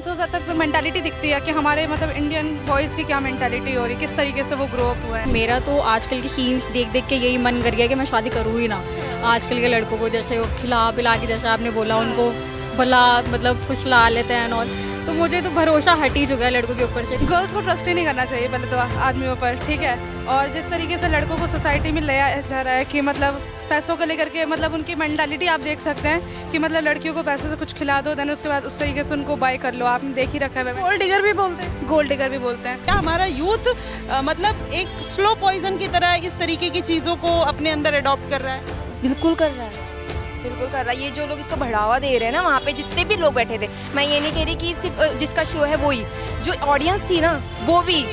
370 पे मेंटालिटी दिखती है कि हमारे मतलब इंडियन बॉयज़ की क्या मेंटालिटी हो रही है, किस तरीके से वो ग्रो अप हुआ है। मेरा तो आजकल की सीन्स देख देख के यही मन कर गया कि मैं शादी करूँ ही ना। आजकल के लड़कों को जैसे वो खिला पिला के, जैसे आपने बोला, उनको भला मतलब फुसला लेते हैं और तो मुझे तो भरोसा हट ही चुका है लड़कों के ऊपर से। गर्ल्स को ट्रस्ट ही नहीं करना चाहिए पहले तो आदमियों पर, ठीक है। और जिस तरीके से लड़कों को सोसाइटी में ले जा रहा है कि मतलब पैसों को लेकर के, मतलब उनकी मेंटालिटी आप देख सकते हैं कि मतलब लड़कियों को पैसों से कुछ खिला दो, देन उसके बाद उस तरीके से उनको बाय कर लो। आपने देख ही रखा है, गोल्ड डिगर भी बोलते हैं। गोल्ड डिगर भी बोलते हैं। क्या हमारा यूथ मतलब एक स्लो पॉइजन की तरह इस तरीके की चीज़ों को अपने अंदर अडॉप्ट कर रहा है? बिल्कुल कर रहा है, बिल्कुल कर रहा है। ये जो लोग इसको बढ़ावा दे रहे हैं ना, वहाँ पे जितने भी लोग बैठे थे, मैं ये नहीं कह रही कि सिर्फ जिसका शो है वो ही, जो ऑडियंस थी ना वो भी,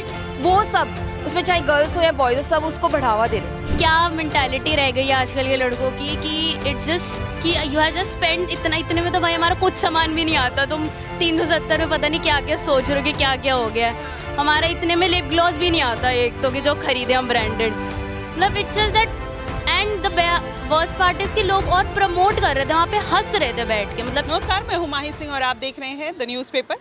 वो सब उसमें चाहे गर्ल्स हो या बॉयज हो, सब उसको बढ़ावा दे रहे हैं। क्या मेंटालिटी रह गई है आजकल के लड़कों की कि इट्स जस्ट कि यू हैव जस्ट स्पेंड इतने में तो भाई हमारा कुछ सामान भी नहीं आता, तुम 370 में पता नहीं क्या क्या सोच रहे हो कि क्या क्या हो गया है। हमारा इतने में लिप ग्लॉस भी नहीं आता एक तो, कि जो खरीदे हम ब्रांडेड, मतलब it's just that. And the worst part is कि लोग और प्रमोट कर रहे थे, वहाँ पे हंस रहे थे बैठ के। मतलब नमस्कार, मैं हूं माही सिंह और आप देख रहे हैं द न्यूज़पेपर।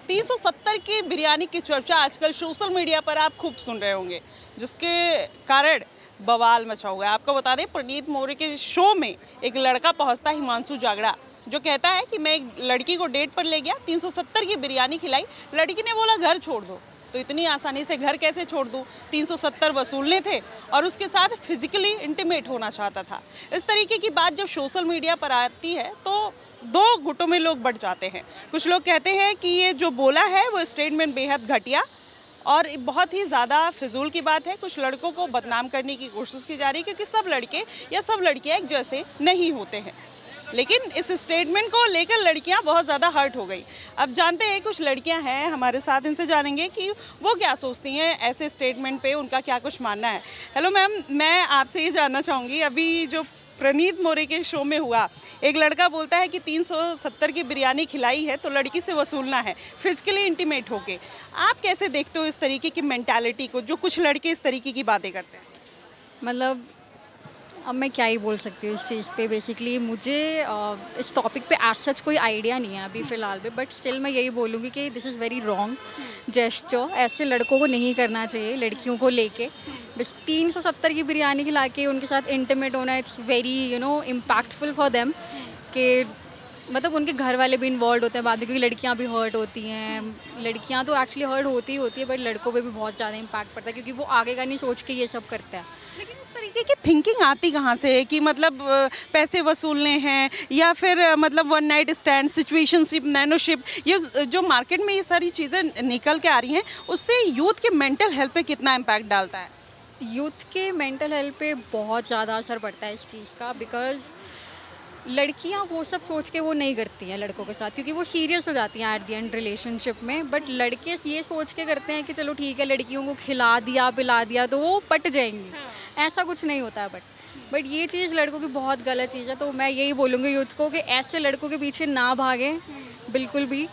370 की बिरयानी की चर्चा आजकल सोशल मीडिया पर आप खूब सुन रहे होंगे, जिसके कारण बवाल मचा हुआ है। आपको बता दें, प्रणीत मोरे के शो में एक लड़का पहुंचता है, हिमांशु जागड़ा, जो कहता है कि मैं एक लड़की को डेट पर ले गया, 370 की बिरयानी खिलाई, लड़की ने बोला घर छोड़ दो। तो इतनी आसानी से घर कैसे छोड़ दूँ? 370 वसूलने थे और उसके साथ फिजिकली इंटीमेट होना चाहता था। इस तरीके की बात जब सोशल मीडिया पर आती है तो दो गुटों में लोग बढ़ जाते हैं। कुछ लोग कहते हैं कि ये जो बोला है वो स्टेटमेंट बेहद घटिया और बहुत ही ज़्यादा फिजूल की बात है। कुछ लड़कों को बदनाम करने की कोशिश की जा रही है, क्योंकि सब लड़के या सब लड़कियाँ एक जैसे नहीं होते हैं। लेकिन इस स्टेटमेंट को लेकर लड़कियां बहुत ज़्यादा हर्ट हो गई। अब जानते हैं, कुछ लड़कियां हैं हमारे साथ, इनसे जानेंगे कि वो क्या सोचती हैं ऐसे स्टेटमेंट पे, उनका क्या कुछ मानना है। हेलो मैम, मैं आपसे ये जानना चाहूँगी, अभी जो प्रणीत मोरे के शो में हुआ, एक लड़का बोलता है कि 370 की बिरयानी खिलाई है तो लड़की से वसूलना है फिजिकली इंटीमेट होके। आप कैसे देखते हो इस तरीके की मेंटालिटी को, जो कुछ लड़के इस तरीके की बातें करते हैं? मतलब अब मैं क्या ही बोल सकती हूँ इस चीज़ पे। बेसिकली मुझे इस टॉपिक पे एज सच कोई आइडिया नहीं है अभी फ़िलहाल में, बट स्टिल मैं यही बोलूँगी कि this is very wrong gesture. ऐसे लड़कों को नहीं करना चाहिए लड़कियों को लेके। बस 370 की बिरयानी खिला के उनके साथ इंटीमेट होना, it's very impactful for them. कि मतलब उनके घर वाले भी इन्वॉल्व होते हैं बाद में, क्योंकि लड़कियां भी हर्ट होती हैं। लड़कियां तो एक्चुअली हर्ट होती है, बट लड़कों पे भी बहुत ज़्यादा इम्पैक्ट पड़ता है, क्योंकि वो आगे का नहीं सोच के ये सब करते हैं। लेकिन इस तरीके की थिंकिंग आती कहाँ से है कि मतलब पैसे वसूलने हैं, या फिर मतलब वन नाइट स्टैंड, सिचुएशनशिप, नैनोशिप, ये जो मार्केट में ये सारी चीज़ें निकल के आ रही हैं, उससे यूथ के मेंटल हेल्थ पे कितना इम्पैक्ट डालता है? यूथ के मेंटल हेल्थ पे बहुत ज़्यादा असर पड़ता है इस चीज़ का, बिकॉज़ लड़कियां वो सब सोच के वो नहीं करती हैं लड़कों के साथ, क्योंकि वो सीरियस हो जाती हैं एट द एंड रिलेशनशिप में। बट लड़के ये सोच के करते हैं कि चलो ठीक है, लड़कियों को खिला दिया पिला दिया तो वो पट जाएंगी। ऐसा कुछ नहीं होता है। बट ये चीज़ लड़कों की बहुत गलत चीज़ है। तो मैं यही बोलूँगी यूथ को कि ऐसे लड़कों के पीछे ना भागें बिल्कुल भी,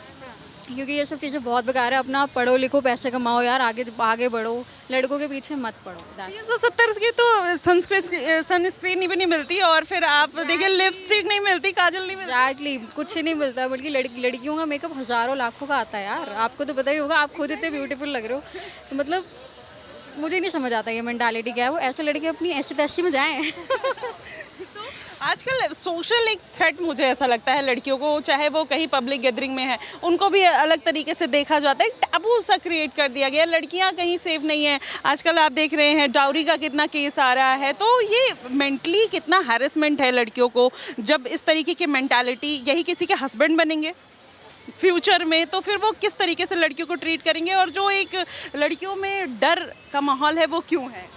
क्योंकि ये सब चीज़ें बहुत बेकार है। अपना पढ़ो लिखो, पैसे कमाओ यार, आगे बढ़ो, लड़कों के पीछे मत पड़ो। 370 की तो सनस्क्रीन भी नहीं मिलती, और फिर आप देखिए लिपस्टिक नहीं मिलती, काजल नहीं मिलती। एग्जैक्टली, कुछ नहीं मिलता, बल्कि लड़कियों का मेकअप हज़ारों लाखों का आता है यार। आपको तो पता ही होगा, आप खुद इतने ब्यूटीफुल लग रहे हो। तो मतलब मुझे नहीं समझ आता ये मेंटालिटी क्या है। वो ऐसे लड़के अपनी ऐसी तैसी में जाएं। आजकल सोशल एक थ्रेट मुझे ऐसा लगता है लड़कियों को, चाहे वो कहीं पब्लिक गैदरिंग में है, उनको भी अलग तरीके से देखा जाता है। टैबू सा क्रिएट कर दिया गया, लड़कियां कहीं सेफ नहीं है। आजकल आप देख रहे हैं डाउरी का कितना केस आ रहा है। तो ये मेंटली कितना हैरेसमेंट है लड़कियों को। जब इस तरीके की मेंटालिटी, यही किसी के हस्बैंड बनेंगे फ्यूचर में, तो फिर वो किस तरीके से लड़कियों को ट्रीट करेंगे, और जो एक लड़कियों में डर का माहौल है वो क्यों है?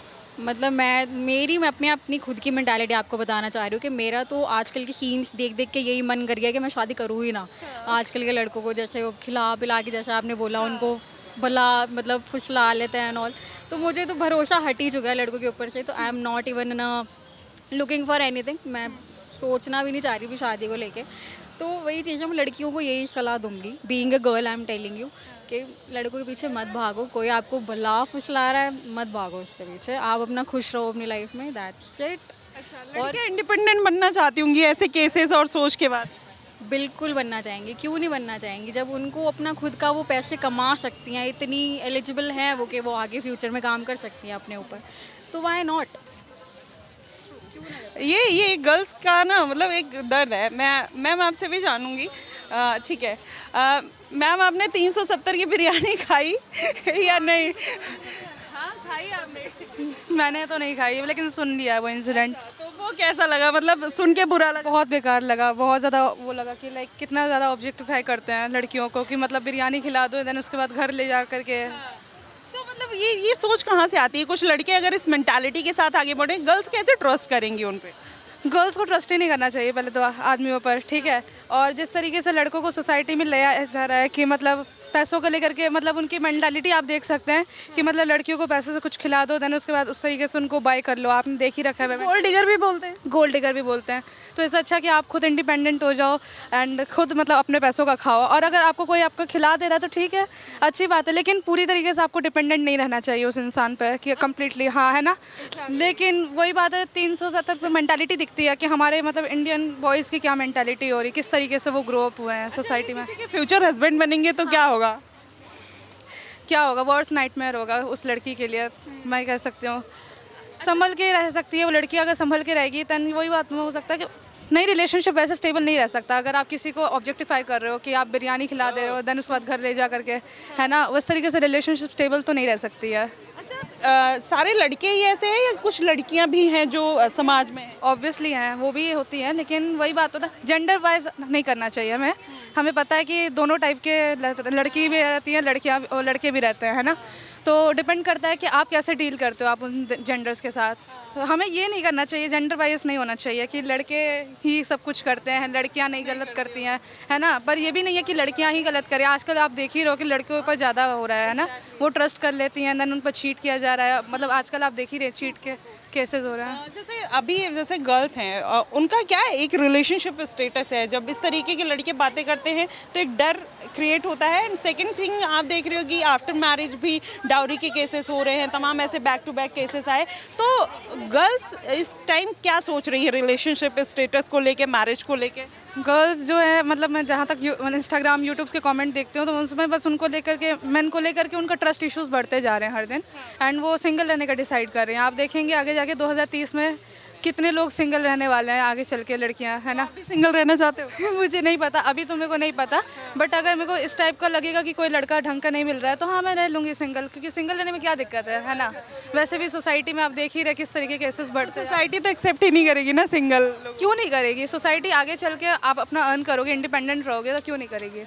मतलब मैं अपनी खुद की मेंटालिटी आपको बताना चाह रही हूँ कि मेरा तो आजकल की सीन्स देख देख के यही मन कर गया कि मैं शादी करूँ ही ना। आजकल के लड़कों को जैसे वो खिला पिला के, जैसे आपने बोला, उनको भला मतलब फुसला लेते हैं और तो मुझे तो भरोसा हट ही चुका है लड़कों के ऊपर से। तो I am not even looking for anything. मैं सोचना भी नहीं चाह रही हूँ शादी को लेके। तो वही चीज़ है, मैं लड़कियों को यही सलाह दूंगी, being a girl I am telling you, कि लड़कों के पीछे मत भागो। कोई आपको भला फुसला रहा है, मत भागो उसके पीछे। आप अपना खुश रहो अपनी लाइफ में, दैट्स इट। अच्छा, लड़कियां इंडिपेंडेंट बनना चाहती होंगी ऐसे केसेस और सोच के बाद? बिल्कुल बनना चाहेंगी, क्यों नहीं बनना चाहेंगी जब उनको अपना खुद का वो पैसे कमा सकती हैं, इतनी एलिजिबल हैं वो कि वो आगे फ्यूचर में काम कर सकती हैं अपने ऊपर, तो व्हाई नॉट। ये गर्ल्स का ना मतलब एक दर्द है। मैम आपसे भी जानूंगी, ठीक है मैम, आपने 370 की बिरयानी खाई या नहीं? हाँ खाई आपने? मैंने तो नहीं खाई, लेकिन सुन लिया है वो इंसिडेंट। तो वो कैसा लगा, मतलब सुन के बुरा लगा? बहुत बेकार लगा, बहुत ज़्यादा वो लगा कि लाइक कितना ज़्यादा ऑब्जेक्टिफाई करते हैं लड़कियों को कि मतलब बिरयानी खिला दो देन उसके बाद घर ले जा करके। तो मतलब ये सोच कहाँ से आती है? कुछ लड़के अगर इस मेंटालिटी के साथ आगे बढ़े, गर्ल्स कैसे ट्रस्ट करेंगी उन पे? गर्ल्स को ट्रस्ट ही नहीं करना चाहिए पहले तो आदमियों पर, ठीक है। और जिस तरीके से लड़कों को सोसाइटी में ले आया जा रहा है कि मतलब पैसों को लेकर के, मतलब उनकी मेंटालिटी आप देख सकते हैं कि मतलब लड़कियों को पैसे से कुछ खिला दो देन उसके बाद उस तरीके से उनको बाय कर लो। आपने देख ही रखा है, गोल्ड डिगर भी बोलते हैं। गोल्ड डिगर भी बोलते हैं। तो इससे अच्छा कि आप खुद इंडिपेंडेंट हो जाओ एंड खुद मतलब अपने पैसों का खाओ। और अगर आपको कोई आपको खिला दे रहा है तो ठीक है, अच्छी बात है, लेकिन पूरी तरीके से आपको डिपेंडेंट नहीं रहना चाहिए उस इंसान पर कि कम्प्लीटली, हाँ है ना। लेकिन वही बात है, 370 पर मैंटालिटी दिखती है कि हमारे मतलब इंडियन बॉयज़ की क्या मैंटालिटी हो रही, किस तरीके से वो ग्रो अप हुए हैं सोसाइटी में। फ्यूचर हस्बैंड बनेंगे तो क्या होगा? क्या होगा, वर्स्ट नाइटमेयर होगा उस लड़की के लिए, मैं कह सकती हूँ। संभल के रह सकती है वो लड़की, अगर संभल के रहेगी तन वही बात में हो सकता है कि नई रिलेशनशिप वैसे स्टेबल नहीं रह सकता। अगर आप किसी को ऑब्जेक्टिफाई कर रहे हो कि आप बिरयानी खिला दे रहे हो देन उसके बाद घर ले जा करके, है ना, उस तरीके से रिलेशनशिप स्टेबल तो नहीं रह सकती है। अच्छा सारे लड़के ही ऐसे हैं या कुछ लड़कियां भी हैं जो समाज में हैं? ऑब्वियसली हैं, वो भी होती हैं, लेकिन वही बात होता है जेंडर वाइज नहीं करना चाहिए हमें। हमें पता है कि दोनों टाइप के लड़की भी रहती हैं, लड़कियां और लड़के भी रहते हैं, है ना। तो डिपेंड करता है कि आप कैसे डील करते हो आप उन जेंडर्स के साथ। तो हमें ये नहीं करना चाहिए, जेंडर वाइज नहीं होना चाहिए कि लड़के ही सब कुछ करते हैं, लड़कियां नहीं गलत करती हैं, है ना। पर ये भी नहीं है कि लड़कियां ही गलत करें। आजकल आप देख ही रहो कि लड़कियों पर ज़्यादा हो रहा है ना, वो ट्रस्ट कर लेती हैं देन उन पर चीट किया जा रहा है। मतलब आजकल आप देख ही रहे चीट के केसेस हो रहे हैं। जैसे गर्ल्स हैं उनका क्या है, एक रिलेशनशिप स्टेटस है। जब इस तरीके के लड़के बातें करते हैं तो एक डर क्रिएट होता है। एंड सेकंड थिंग आप देख रहे हो कि आफ्टर मैरिज भी डाउरी के केसेस हो रहे हैं, तमाम ऐसे बैक टू बैक केसेस आए। तो गर्ल्स इस टाइम क्या सोच रही है रिलेशनशिप स्टेटस को लेके, मैरिज को लेके? गर्ल्स जो है मतलब मैं जहाँ तक इंस्टाग्राम यूट्यूब के कमेंट देखती हूँ तो उसमें बस उनको लेकर के, मेन को लेकर के उनका ट्रस्ट इश्यूज बढ़ते जा रहे हैं हर दिन। एंड वो सिंगल रहने का डिसाइड कर रहे हैं। आप देखेंगे आगे जाके 2030 में कितने लोग सिंगल रहने वाले हैं आगे चल के, लड़कियां, है ना। सिंगल रहना चाहते हो? मुझे नहीं पता, अभी तो मेरे को नहीं पता, बट अगर मेरे को इस टाइप का लगेगा कि कोई लड़का ढंग का नहीं मिल रहा है तो हाँ मैं रह लूँगी सिंगल, क्योंकि सिंगल रहने में क्या दिक्कत है ना। वैसे भी सोसाइटी में आप देख ही रहे किस तरीके के केसेस बढ़ते हैं। सोसाइटी तो एक्सेप्ट ही नहीं करेगी ना सिंगल। क्यों नहीं करेगी सोसाइटी? आगे चल के आप अपना अर्न करोगे, इंडिपेंडेंट रहोगे तो क्यों नहीं करेगी,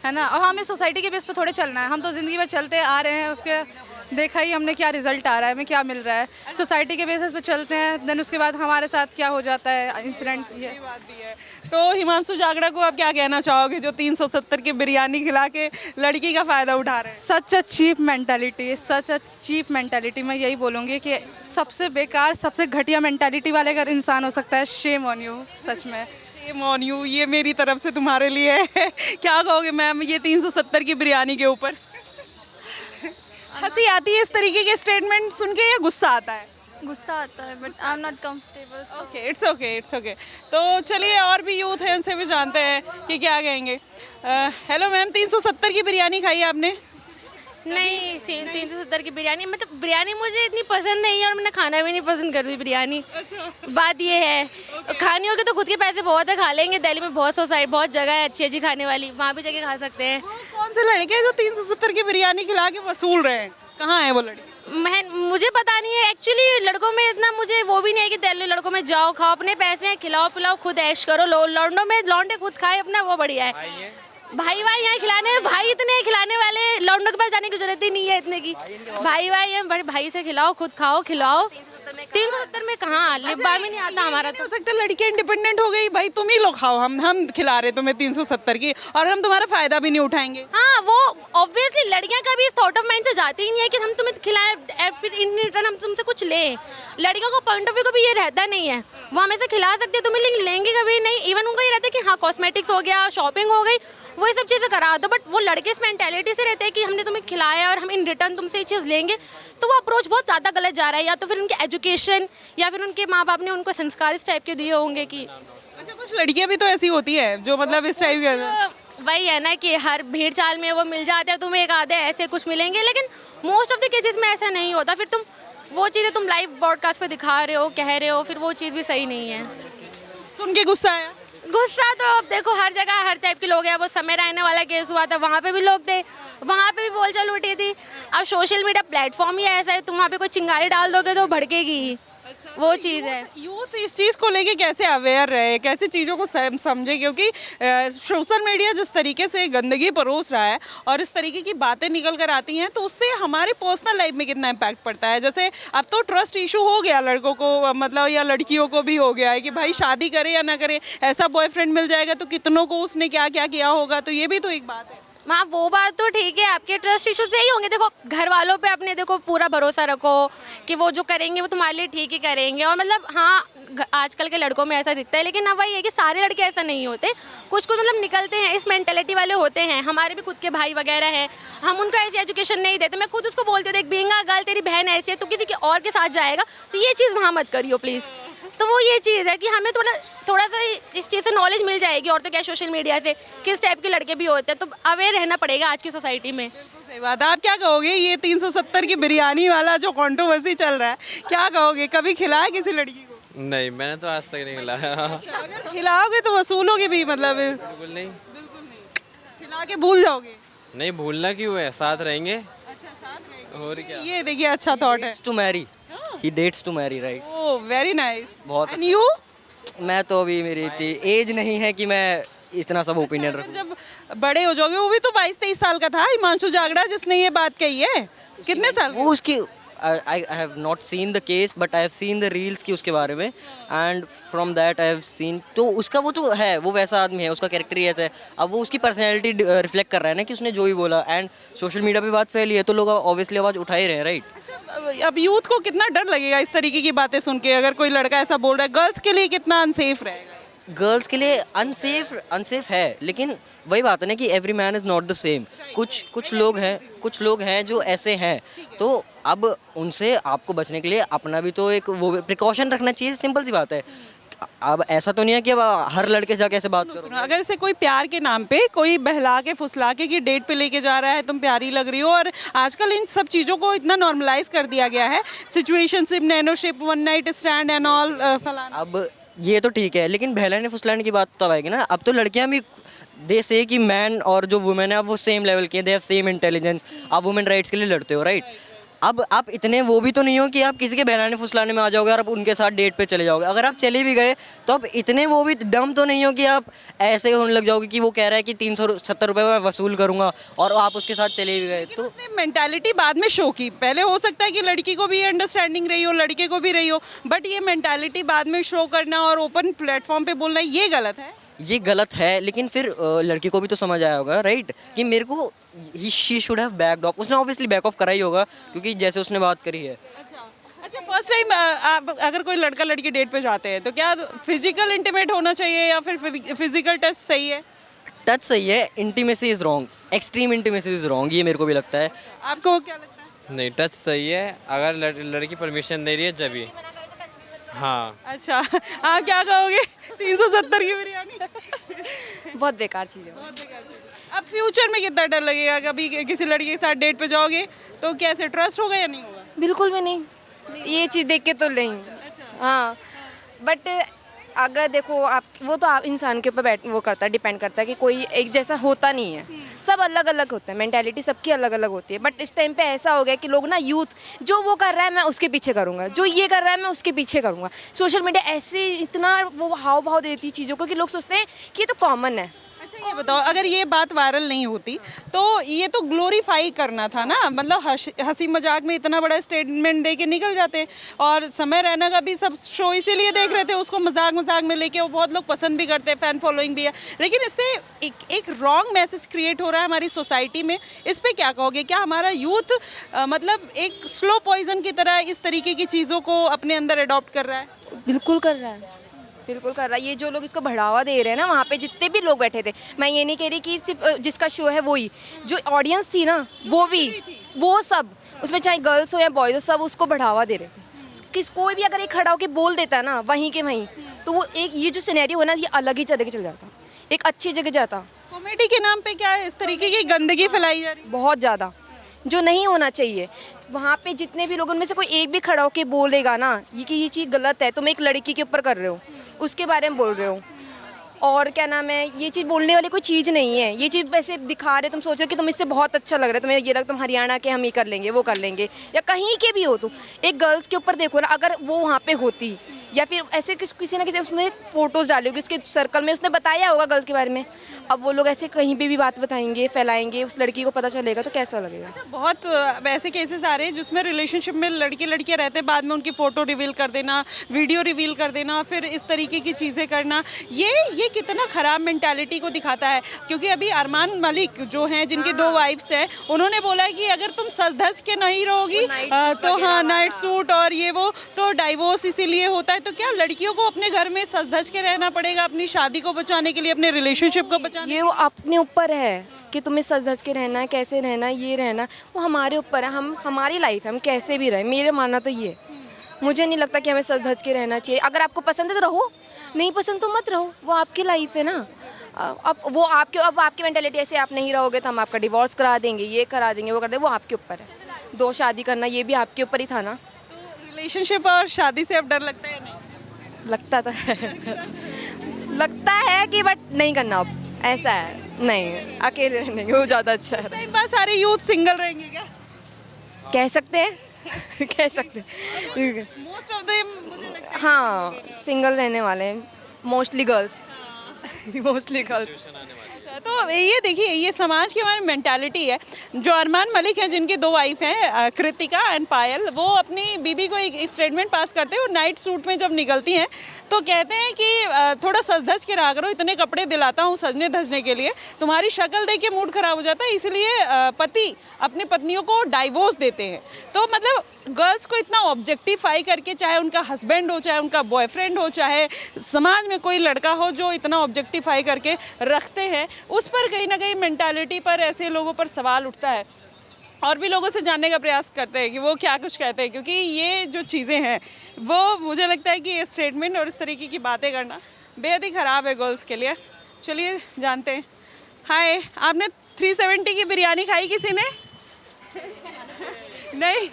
है ना। और हमें सोसाइटी के बेस पर थोड़े चलना है, हम तो ज़िंदगी भर चलते आ रहे हैं, उसके देखा ही हमने क्या रिजल्ट आ रहा है, हमें क्या मिल रहा है। सोसाइटी के बेसिस पे चलते हैं देन उसके बाद हमारे साथ क्या हो जाता है इंसिडेंट। ये बात भी है। तो हिमांशु जागड़ा को आप क्या कहना चाहोगे जो 370 की बिरयानी खिला के लड़की का फ़ायदा उठा रहे हैं? Such a cheap mentality, such a cheap mentality. मैं यही बोलूँगी कि सबसे बेकार, सबसे घटिया मैंटालिटी वाले अगर इंसान हो सकता है, शेम ऑन यू, सच में शेम ऑन यू। ये मेरी तरफ से तुम्हारे लिए है। क्या कहोगे मैम ये 370 की बिरयानी के ऊपर? हंसी आती है इस तरीके के स्टेटमेंट सुन के या गुस्सा आता है? गुस्सा आता है, but I am not comfortable. Okay, it's okay, it's okay. तो चलिए और भी यूथ है उनसे भी जानते हैं कि क्या कहेंगे। हेलो मैम, 370 की बिरयानी खाई आपने? नहीं, 370 की बिरयानी, मतलब बिरयानी मुझे इतनी पसंद नहीं है और मैंने खाना भी नहीं पसंद करूँ बिरयानी। बात ये है, खानी होगी तो खुद के पैसे बहुत है, खा लेंगे। दिल्ली में बहुत बहुत जगह है अच्छी अच्छी खाने वाली, वहाँ भी जाके खा सकते हैं। कौन से लड़के हैं जो 370 की बिरयानी खिला के वसूल रहे हैं? कहाँ है वो लड़के? मुझे पता नहीं है एक्चुअली। लड़कों में इतना मुझे वो भी नहीं है कि दिल्ली लड़कों में जाओ, खाओ, अपने पैसे हैं, खिलाओ पिलाओ, खुद ऐश करो। लौंडों में लौंडे खुद खाए अपना, वो बढ़िया है। भाई यहाँ खिलाने, भाई इतने खिलाने वाले, लौंडों के पास जाने की जरूरत ही नहीं है इतने की। भाई हैं, बड़े भाई से खिलाओ, खुद खाओ, खिलाओ। 370 में कहाँ लिब्बा में नहीं आता हमारा। तो हो सकता है लड़की इंडिपेंडेंट हो गई, भाई तुम ही लोग खाओ, हम खिला रहे तुम्हें 370 की और हम तुम्हारा फायदा भी नहीं उठाएंगे। हाँ, वो ऑब्वियसली लड़कियां कभी इस थॉट ऑफ माइंड से जाती ही नहीं है कि हम तुम्हें खिलाएं फिर इन रिटर्न हम तुमसे कुछ लें। लड़कियों को पॉइंट ऑफ व्यू को भी ये रहता नहीं है, वो हमें से खिला सकते हैं तुम्हें, लेकिन लेंगे कभी नहीं। इवन उनको ये रहता है कि हाँ कॉस्मेटिक्स हो गया, शॉपिंग हो गई, वो ये सब चीज़ें करा दो। बट वो लड़के इस मेंटालिटी से रहते हैं कि हमने तुम्हें खिलाया और हम इन रिटर्न तुमसे ये चीज़ लेंगे, तो वो अप्रोच बहुत ज़्यादा गलत जा रहा है। या तो फिर उनके एजुकेशन या फिर उनके माँ बाप ने उनको संस्कार इस टाइप के दिए होंगे कि। अच्छा कुछ लड़कियां भी तो ऐसी होती है जो मतलब इस टाइप के वही है ना कि हर भीड़ चाल में वो मिल जाते हैं, तुम्हें एक आधे ऐसे कुछ मिलेंगे, लेकिन मोस्ट ऑफ द केसेस में ऐसा नहीं होता। फिर तुम वो चीज़ें तुम लाइव ब्रॉडकास्ट पे दिखा रहे हो, कह रहे हो, फिर वो चीज़ भी सही नहीं है। सुन के गुस्सा आया? गुस्सा तो अब देखो हर जगह हर टाइप के लोग हैं। वो समय रैना वाला केस हुआ था, वहाँ पे भी लोग थे, वहाँ पे भी बोलचाल उठी थी। अब सोशल मीडिया प्लेटफॉर्म ही ऐसा है, तुम वहाँ पे कोई चिंगारी डाल दोगे तो भड़केगी ही, वो चीज़ है। यूथ इस चीज़ को लेके कैसे अवेयर रहे, कैसे चीज़ों को समझे, क्योंकि सोशल मीडिया जिस तरीके से गंदगी परोस रहा है और इस तरीके की बातें निकल कर आती हैं तो उससे हमारे पर्सनल लाइफ में कितना इम्पैक्ट पड़ता है। जैसे अब तो ट्रस्ट इशू हो गया लड़कों को, मतलब या लड़कियों को भी हो गया है कि भाई शादी करे या ना करे, ऐसा बॉयफ्रेंड मिल जाएगा तो कितनों को उसने क्या क्या किया होगा, तो ये भी तो एक बात है। हाँ वो बात तो ठीक है, आपके ट्रस्ट इश्यूज यही होंगे। देखो घर वालों पे अपने देखो पूरा भरोसा रखो कि वो जो करेंगे वो तुम्हारे लिए ठीक ही करेंगे। और मतलब हाँ आजकल के लड़कों में ऐसा दिखता है, लेकिन अब वही है कि सारे लड़के ऐसा नहीं होते, कुछ कुछ मतलब निकलते हैं, इस मेंटेलिटी वाले होते हैं। हमारे भी खुद के भाई वगैरह हैं, हम उनको ऐसी एजुकेशन नहीं देते। मैं खुद उसको बोलती हूँ, देख बीइंग अ गर्ल तेरी बहन ऐसी है, तो किसी के और के साथ जाएगा तो ये चीज़ वहाँ मत करियो प्लीज़। तो वो ये चीज़ है कि हमें थोड़ा सा इस चीज़ से नॉलेज मिल जाएगी। और तो क्या सोशल मीडिया से किस टाइप के लड़के भी होते हैं, तो अवेयर रहना पड़ेगा आज की सोसाइटी में। सही बात। आप क्या कहोगे ये 370 की बिरयानी वाला जो कंट्रोवर्सी चल रहा है, क्या कहोगे? कभी खिलाया किसी लड़की को? नहीं, मैंने तो आज तक नहीं खिलाया। अगर खिलाओगे तो वसूलोगे भी, मतलब बिल्कुल नहीं। खिला के भूल जाओगे? नहीं भूलना क्यों है, साथ रहेंगे। अच्छा, साथ रहेंगे। और क्या। ये देखिए अच्छा थॉट है। To marry, he dates to marry, right. Oh very nice. बहुत एंड यू? मैं तो अभी मेरी इतनी एज नहीं है कि मैं इतना सब ओपिनियन रखूं। जब बड़े हो जाओगे, वो भी तो 22-23 साल का था हिमांशु जागड़ा जिसने ये बात कही है। कितने साल? वो उसकी I have not seen the case but I have seen the reels की उसके बारे में, and from that I have seen, तो उसका वो तो है, वो वैसा आदमी है, उसका कैरेक्टर ही ऐसा है। अब वो उसकी पर्सनैलिटी रिफ्लेक्ट कर रहा है ना कि उसने जो भी बोला, एंड सोशल मीडिया पे बात फैली है तो लोग ऑब्वियसली आवाज़ उठा ही रहे हैं, राइट। अब यूथ को कितना डर लगेगा इस तरीके की बातें सुन के, अगर कोई लड़का ऐसा बोल रहा है? गर्ल्स के लिए कितना अनसेफ रहेगा? गर्ल्स के लिए अनसेफ है, लेकिन वही बात है ना कि every man is not the same. कुछ लोग हैं जो ऐसे हैं, तो अब उनसे आपको बचने के लिए अपना भी तो एक वो प्रिकॉशन रखना चाहिए, सिंपल सी बात है। अब ऐसा तो नहीं है कि अब हर लड़के से जाके ऐसे बात करो। अगर इसे कोई प्यार के नाम पे कोई बहला के फुसला के कि डेट पे लेके जा रहा है, तुम प्यारी लग रही हो, और आजकल इन सब चीज़ों को इतना नॉर्मलाइज कर दिया गया है, situationship, nanoship, one night stand and all फलाना। अब ये तो ठीक है, लेकिन बहलाने फुसलाने की बात तब आएगी ना। अब तो लड़कियां भी दे से कि मैन और जो वुमेन है अब वो सेम लेवल की है, दे हैव सेम इंटेलिजेंस। आप वुमेन राइट्स के लिए लड़ते हो, राइट। अब आप इतने वो भी तो नहीं हो कि आप किसी के बहलाने फुसलाने में आ जाओगे और आप उनके साथ डेट पे चले जाओगे। अगर आप चले भी गए तो आप इतने वो भी डम तो नहीं हो कि आप ऐसे होने लग जाओगे कि वो कह रहा है कि 370 रुपये मैं वसूल करूंगा और आप उसके साथ चले भी गए। तो उसने मेंटालिटी बाद में शो की। पहले हो सकता है कि लड़की को भी अंडरस्टैंडिंग रही हो, लड़के को भी रही हो, बट ये मेंटालिटी बाद में शो करना और ओपन प्लेटफॉर्म पे बोलना, ये गलत है। ये गलत है, लेकिन फिर लड़की को भी तो समझ आया होगा, राइट, कि मेरे को she should have backed of. उसने ऑब्वियसली बैक ऑफ करा ही होगा, क्योंकि जैसे उसने बात करी है। अच्छा, फर्स्ट टाइम आप अगर कोई लड़का लड़की डेट पे जाते हैं तो क्या फिजिकल इंटीमेट होना चाहिए या फिर फिजिकल टच सही है? टच सही है, intimacy is wrong, extreme intimacy is wrong, ये मेरे को भी लगता है। आपको क्या लगता है? नहीं, टच सही है, अगर लड़की परमिशन दे रही है जब ही। हाँ। अच्छा, आप क्या कहोगे? 370 की बिरयानी बहुत बेकार चीज़ है। अब फ्यूचर में कितना डर लगेगा? कभी किसी लड़की के साथ डेट पे जाओगे तो कैसे, ट्रस्ट होगा या नहीं होगा? बिल्कुल भी नहीं, ये चीज़ देख के तो नहीं। हाँ, बट अगर देखो आप, वो तो आप इंसान के ऊपर वो करता है, डिपेंड करता है कि कोई एक जैसा होता नहीं है, सब अलग अलग होते हैं, मेंटालिटी सबकी अलग अलग होती है। बट इस टाइम पे ऐसा हो गया कि लोग ना, यूथ जो वो कर रहा है मैं उसके पीछे करूँगा, जो ये कर रहा है मैं उसके पीछे करूँगा। सोशल मीडिया ऐसे इतना वो हाव भाव देती है चीज़ों को कि लोग सोचते हैं कि ये तो कॉमन है। अच्छा, ये बताओ, अगर ये बात वायरल नहीं होती तो ये तो ग्लोरीफाई करना था ना, मतलब हंसी मजाक में इतना बड़ा स्टेटमेंट दे के निकल जाते। और समय रैना का भी सब शो इसीलिए देख रहे थे, उसको मजाक में लेके, वो बहुत लोग पसंद भी करते हैं, फैन फॉलोइंग भी है, लेकिन इससे एक रॉन्ग मैसेज क्रिएट हो रहा है हमारी सोसाइटी में। इस पर क्या कहोगे? क्या हमारा यूथ मतलब एक स्लो पॉइजन की तरह इस तरीके की चीज़ों को अपने अंदर अडॉप्ट कर रहा है? बिल्कुल कर रहा है, बिल्कुल कर रहा है। ये जो लोग इसको बढ़ावा दे रहे हैं ना, वहाँ पे जितने भी लोग बैठे थे, मैं ये नहीं कह रही कि सिर्फ जिसका शो है वही, जो ऑडियंस थी ना वो भी, वो सब, उसमें चाहे गर्ल्स हो या बॉयज़ हो, सब उसको बढ़ावा दे रहे थे। कोई भी अगर एक खड़ा होकर बोल देता है ना वहीं के वहीं, तो वो एक ये जो सिनेरियो है ना, ये अलग ही जगह चल जाता, एक अच्छी जगह जाता। कॉमेडी के नाम पे क्या है इस तरीके की गंदगी फैलाई जा रही है? बहुत ज़्यादा, जो नहीं होना चाहिए। वहाँ पे जितने भी लोग, उनमें से कोई एक भी खड़ा होकर बोलेगा ना ये कि ये चीज़ गलत है, तुम एक लड़की के ऊपर कर रहे हो, उसके बारे में बोल रहे हो, और क्या नाम है, ये चीज़ बोलने वाली कोई चीज़ नहीं है। ये चीज़ वैसे दिखा रहे, तुम सोच रहे हो कि तुम इससे बहुत अच्छा लग रहा है, तुम्हें ये लग, तुम हरियाणा के हम ये कर लेंगे, वो कर लेंगे, या कहीं के भी हो तुम, एक गर्ल्स के ऊपर देखो ना, अगर वो वहाँ पे होती, या फिर ऐसे किसी ना किसी उसमें फ़ोटोज़ डालोगे उसके सर्कल में, उसने बताया होगा गर्ल्स के बारे में, अब वो लोग ऐसे कहीं पे भी बात बताएंगे, फैलाएंगे, उस लड़की को पता चलेगा तो कैसा लगेगा। बहुत ऐसे केसेस आ रहे हैं जिसमें रिलेशनशिप में लड़के लड़कियां रहते हैं, बाद में उनकी फ़ोटो रिवील कर देना, वीडियो रिवील कर देना, फिर इस तरीके की चीज़ें करना, ये कितना ख़राब मेंटालिटी को दिखाता है। क्योंकि अभी अरमान मलिक जो हैं, जिनकी 2 वाइफ्स हैं, उन्होंने बोला है कि अगर तुम सज धज के नहीं रहोगी तो हाँ, नाइट सूट और ये वो, तो डाइवोर्स इसीलिए होता है। तो क्या लड़कियों को अपने घर में सज धज के रहना पड़ेगा अपनी शादी को बचाने के लिए, अपने रिलेशनशिप को बचाने? ये वो अपने ऊपर है कि तुम्हें सज धज के रहना है, कैसे रहना है, ये रहना, वो हमारे ऊपर है, हम हमारी लाइफ है, हम कैसे भी रहें। मेरे मानना तो ये, मुझे नहीं लगता कि हमें सज धज के रहना चाहिए। अगर आपको पसंद है तो रहो, नहीं पसंद तो मत रहो, वो आपकी लाइफ है ना। अब आपकी मेंटालिटी ऐसे, आप नहीं रहोगे तो हम आपका डिवोर्स करा देंगे, ये करा देंगे, वो कर देंगे, वो आपके ऊपर है। 2 शादी करना ये भी आपके ऊपर ही था ना। तो रिलेशनशिप और शादी से अब डर लगता है या नहीं? लगता तो है लगता है कि बट नहीं करना, अब ऐसा है, नहीं अकेले रहने वो ज़्यादा अच्छा है। टाइम पास सारे यूथ सिंगल रहेंगे क्या? कह सकते हैं कह सकते हैं, मोस्ट ऑफ देम मुझे लगता हाँ सिंगल रहने वाले हैं, मोस्टली गर्ल्स मोस्टली गर्ल्स। है। तो ये देखिए, ये समाज की हमारी मेंटालिटी है। जो अरमान मलिक हैं, जिनकी 2 वाइफ हैं, कृतिका एंड पायल, वो अपनी बीबी को एक स्टेटमेंट पास करते हैं और नाइट सूट में जब निकलती हैं तो कहते हैं कि थोड़ा सज धज के रहा करो, इतने कपड़े दिलाता हूँ सजने धजने के लिए, तुम्हारी शक्ल देख के मूड खराब हो जाता है, इसलिए पति अपनी पत्नियों को डाइवोर्स देते हैं। तो मतलब गर्ल्स को इतना ऑब्जेक्टिफाई करके, चाहे उनका हस्बैंड हो, चाहे उनका बॉयफ्रेंड हो, चाहे समाज में कोई लड़का हो जो इतना ऑब्जेक्टिफाई करके रखते हैं, उस पर कहीं ना कहीं मेंटालिटी पर ऐसे लोगों पर सवाल उठता है। और भी लोगों से जानने का प्रयास करते हैं कि वो क्या कुछ कहते हैं, क्योंकि ये जो चीज़ें हैं वो मुझे लगता है कि ये स्टेटमेंट और इस तरीके की बातें करना बेहद ही ख़राब है गर्ल्स के लिए। चलिए जानते हैं। हाय, आपने 370 की बिरयानी खाई किसी ने? नहीं,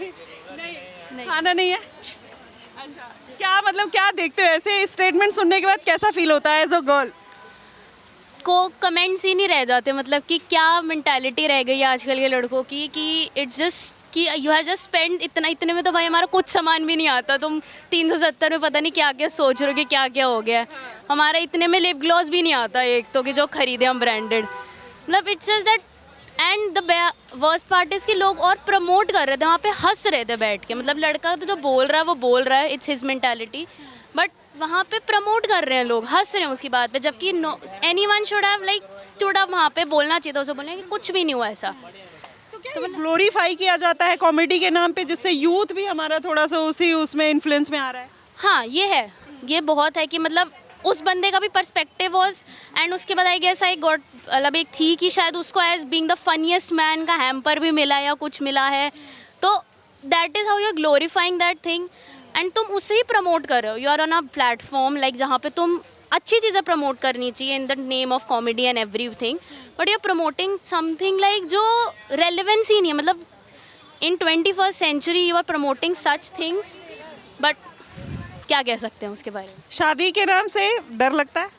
खाना नहीं है। अच्छा, क्या मतलब क्या देखते हो ऐसे स्टेटमेंट सुनने के बाद, कैसा फील होता है एज अ गर्ल? को कमेंट्स ही नहीं रह जाते, मतलब कि क्या मेंटालिटी रह गई है आजकल के लड़कों की कि इट्स जस्ट कि यू हैव जस्ट स्पेंड इतने में तो भाई हमारा कुछ सामान भी नहीं आता, तुम 370 में पता नहीं क्या क्या सोच रहे हो कि क्या क्या हो गया है। हमारा इतने में लिप ग्लॉस भी नहीं आता एक तो, कि जो खरीदे हम ब्रांडेड, मतलब it's just that. And the worst part is कि लोग और प्रमोट कर रहे थे वहाँ पे, हंस रहे थे बैठ के, मतलब लड़का तो जो बोल रहा है वो बोल रहा है, इट्स हिज मेंटालिटी, बट वहाँ पे प्रमोट कर रहे हैं लोग, हंस रहे हैं उसकी बात पे, जबकि anyone should have like stood up, वहाँ पे बोलना चाहिए था उसे, बोलने कि कुछ भी नहीं हुआ ऐसा। तो ग्लोरीफाई किया जाता है कॉमेडी के नाम पे, जिससे यूथ भी हमारा थोड़ा सा उसमें इन्फ्लुएंस में आ रहा है। हाँ ये है, ये बहुत है कि मतलब उस बंदे का भी पर्सपेक्टिव वॉज, एंड उसके बाद आई गेस आई गॉट, मतलब एक थी कि शायद उसको as being the funniest man का हैम्पर भी मिला या कुछ मिला है, तो that is how you are glorifying that thing, and तुम उसे ही प्रमोट कर रहे हो। You are on a platform like जहाँ पे तुम अच्छी चीज़ें प्रमोट करनी चाहिए in the name of comedy and everything, but you are promoting something like जो रेलिवेंस ही नहीं है, मतलब in 21st century you are promoting such things, but क्या कह सकते हैं उसके बारे में। शादी के नाम से डर लगता है?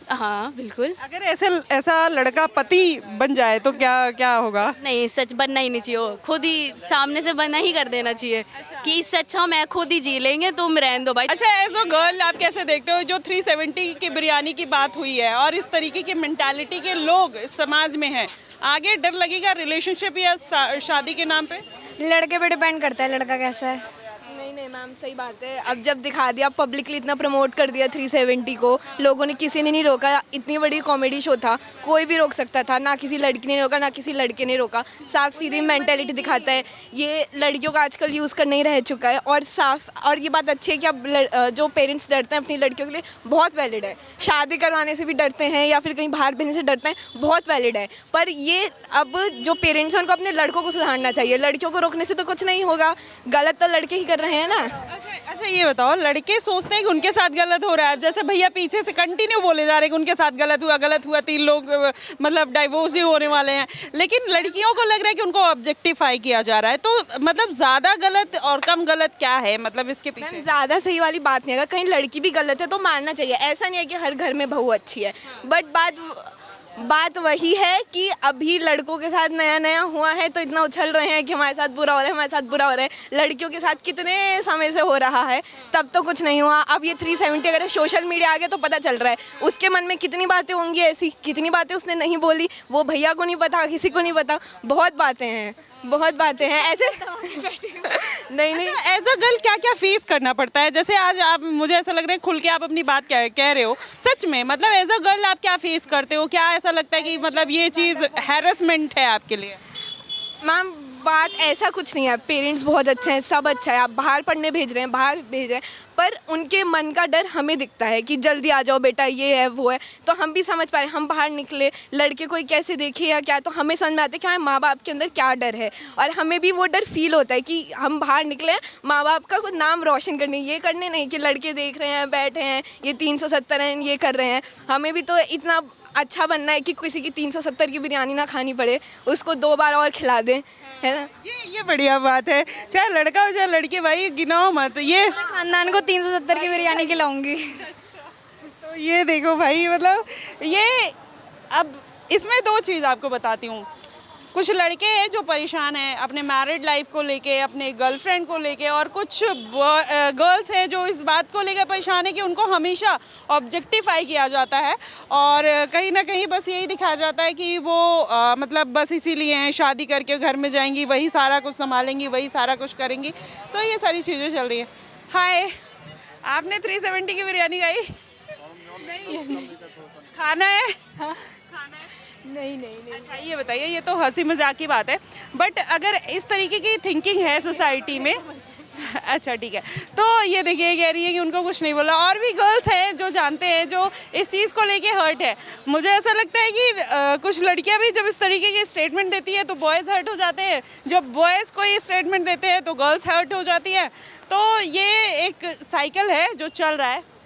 हाँ बिल्कुल। अगर ऐसा लड़का पति बन जाए तो क्या होगा? नहीं, सच बनना ही नहीं चाहिए, खुद ही सामने से बनना ही कर देना चाहिए कि इससे अच्छा मैं खुद ही जी लेंगे, तुम रहने दो भाई। अच्छा, एज अ गर्ल आप कैसे देखते हो जो 370 की बिरयानी की बात हुई है और इस तरीके की मेंटालिटी के लोग इस समाज में हैं, आगे डर लगेगा रिलेशनशिप या शादी के नाम पे? लड़के पे डिपेंड करता है लड़का कैसा है। नहीं मैम, सही बात है। अब जब दिखा दिया पब्लिकली, इतना प्रमोट कर दिया 370 को, लोगों ने, किसी ने नहीं रोका। इतनी बड़ी कॉमेडी शो था, कोई भी रोक सकता था, ना किसी लड़की ने रोका ना किसी लड़के ने रोका। साफ सीधी मेंटालिटी दिखाता है। ये लड़कियों का आजकल यूज़ करना ही रह चुका है। और ये बात अच्छी है कि अब जो पेरेंट्स डरते हैं अपनी लड़कियों के लिए, बहुत वैलिड है। शादी करवाने से भी डरते हैं या फिर कहीं बाहर भेजने से डरते हैं, बहुत वैलिड है। पर ये अब जो पेरेंट्स हैं उनको अपने लड़कों को सुधारना चाहिए। लड़कियों को रोकने से तो कुछ नहीं होगा, गलत तो लड़के ही कर रहे हैं। है ना। अच्छा ये बताओ, लड़के सोचते हैं कि उनके साथ गलत हो रहा है, जैसे भैया पीछे से कंटिन्यू बोले जा रहे हैं कि उनके साथ गलत हुआ, 3 लोग मतलब डाइवोर्स ही होने वाले हैं, लेकिन लड़कियों को लग रहा है कि उनको ऑब्जेक्टिफाई किया जा रहा है। तो मतलब ज़्यादा गलत और कम गलत क्या है, मतलब इसके पीछे? मैम ज़्यादा सही वाली बात नहीं है, अगर कहीं लड़की भी गलत है तो मानना चाहिए। ऐसा नहीं है कि हर घर में बहू अच्छी है, बट बात वही है कि अभी लड़कों के साथ नया नया हुआ है तो इतना उछल रहे हैं कि हमारे साथ बुरा हो रहा है, हमारे साथ बुरा हो रहा है। लड़कियों के साथ कितने समय से हो रहा है, तब तो कुछ नहीं हुआ। अब ये 370 अगर सोशल मीडिया आ गया तो पता चल रहा है उसके मन में कितनी बातें होंगी ऐसी, कितनी बातें उसने नहीं बोली, वो भैया को नहीं पता, किसी को नहीं पता। बहुत बातें हैं ऐसे नहीं एज अ गर्ल क्या क्या फेस करना पड़ता है? जैसे आज आप, मुझे ऐसा लग रहा है खुल के आप अपनी बात कह रहे हो, सच में मतलब एज अ गर्ल आप क्या फेस करते हो? क्या ऐसा लगता है कि मतलब ये चीज़ हैरेसमेंट है आपके लिए? मैम बात ऐसा कुछ नहीं है, पेरेंट्स बहुत अच्छे हैं, सब अच्छा है। आप बाहर पढ़ने भेज रहे हैं, पर उनके मन का डर हमें दिखता है कि जल्दी आ जाओ बेटा, ये है वो है। तो हम भी समझ पा रहे हैं, हम बाहर निकले, लड़के कोई कैसे देखे या क्या, तो हमें समझ में आता है कि हमारे माँ बाप के अंदर क्या डर है, और हमें भी वो डर फील होता है कि हम बाहर निकले माँ बाप का कुछ नाम रोशन करने, ये करने नहीं कि लड़के देख रहे हैं, बैठे हैं, ये 370 हैं, ये कर रहे हैं। हमें भी तो इतना अच्छा बनना है कि किसी की 370 की बिरयानी ना खानी पड़े, उसको 2 बार और खिला दें, है ना। ये बढ़िया बात है, चाहे लड़का हो चाहे लड़की, भाई गिनाओ मत। ये खानदान को 370 की बिरयानी खिलाऊंगी। तो ये देखो भाई, मतलब ये, अब इसमें 2 चीज़ आपको बताती हूँ। कुछ लड़के हैं जो परेशान हैं अपने मैरिड लाइफ को लेके, अपने गर्लफ्रेंड को लेके, और कुछ गर्ल्स हैं जो इस बात को लेकर परेशान है कि उनको हमेशा ऑब्जेक्टिफाई किया जाता है, और कहीं ना कहीं बस यही दिखाया जाता है कि वो मतलब बस इसीलिए हैं, शादी करके घर में जाएंगी, वही सारा कुछ संभालेंगी, वही सारा कुछ करेंगी। तो ये सारी चीज़ें चल रही है। हाय, आपने 370 की बिरयानी खाई? खाना है? नहीं। अच्छा ये बताइए, ये तो हंसी मजाक की बात है, बट अगर इस तरीके की थिंकिंग है सोसाइटी में, अच्छा ठीक है, तो ये देखिए कह रही है कि उनको कुछ नहीं बोला। और भी गर्ल्स हैं जो जानते हैं, जो इस चीज़ को लेके हर्ट है। मुझे ऐसा लगता है कि कुछ लड़कियां भी जब इस तरीके की स्टेटमेंट देती है तो बॉयज़ हर्ट हो जाते हैं, जब बॉयज़ कोई स्टेटमेंट देते हैं तो गर्ल्स हर्ट हो जाती है। तो ये एक साइकिल है जो चल रहा है।